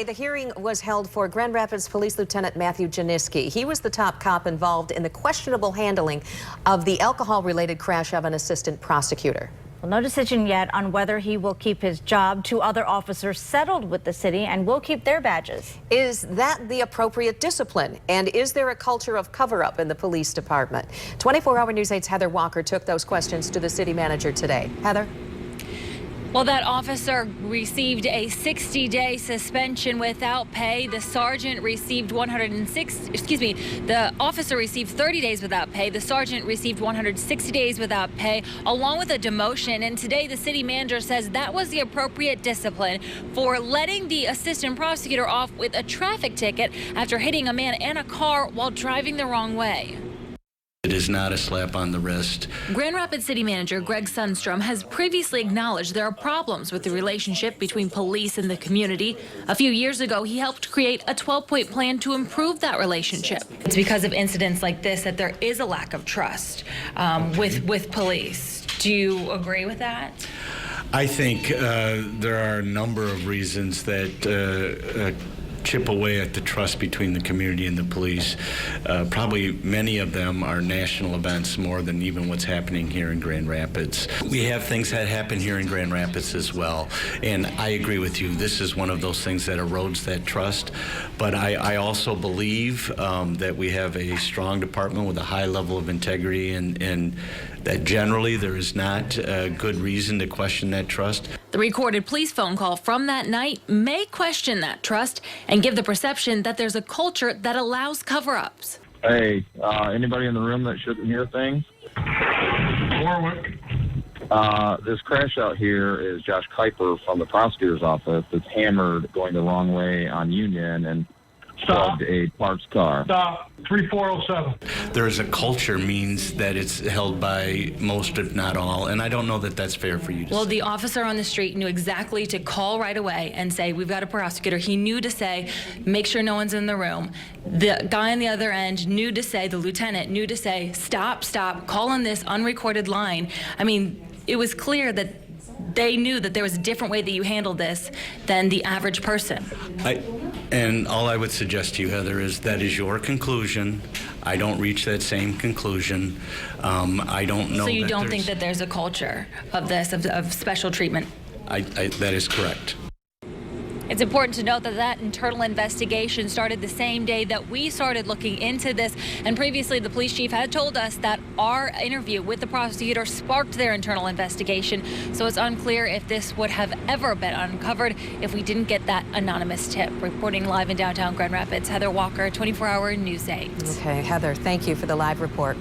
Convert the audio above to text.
The hearing was held for Grand Rapids Police Lieutenant Matthew Janiski. He was the top cop involved in the questionable handling of the alcohol-related crash of an assistant prosecutor. Well, no decision yet on whether he will keep his job. Two other officers settled with the city and will keep their badges. Is that the appropriate discipline? And is there a culture of cover-up in the police department? 24-Hour News 8's Heather Walker took those questions to the city manager today. Heather? Well, that officer received a 60-day suspension without pay. The sergeant received the officer received 30 days without pay. The sergeant received 160 days without pay, along with a demotion. And today, the city manager says that was the appropriate discipline for letting the assistant prosecutor off with a traffic ticket after hitting a man and a car while driving the wrong way. It is not a slap on the wrist. Grand Rapids City Manager Greg Sundstrom has previously acknowledged there are problems with the relationship between police and the community. A few years ago, he helped create a 12-point plan to improve that relationship. It's because of incidents like this that there is a lack of trust with police. Do you agree with that? I think there are a number of reasons that chip away at the trust between the community and the police. Probably many of them are national events more than even what's happening here in Grand Rapids. We have things that happen here in Grand Rapids as well, and I agree with you. This is one of those things that erodes that trust, but I also believe that we have a strong department with a high level of integrity, and that generally there is not a good reason to question that trust. The recorded police phone call from that night may question that trust and give the perception that there's a culture that allows cover-ups. Hey, anybody in the room that shouldn't hear things? Warwick. This crash out here is Josh Kuiper from the prosecutor's office that's hammered going the wrong way on Union and plugged a parked car. Stop. 3407. There is a culture means that it's held by most, if not all, and I don't know that that's fair for you to Well, say. the officer on the street knew exactly to call right away and say, we've got a prosecutor. He knew to say, make sure no one's in the room. The guy on the other end knew to say, the lieutenant knew to say, stop, call on this unrecorded line. I mean, it was clear that they knew that there was a different way that you handled this than the average person. And all I would suggest to you, Heather, is that is your conclusion. I don't reach that same conclusion. I don't know. So you don't think that there's a culture of this, of special treatment? That is correct. It's important to note that that internal investigation started the same day that we started looking into this. And previously, the police chief had told us that our interview with the prosecutor sparked their internal investigation. So it's unclear if this would have ever been uncovered if we didn't get that anonymous tip. Reporting live in downtown Grand Rapids, Heather Walker, 24-Hour News 8. Okay, Heather, thank you for the live report.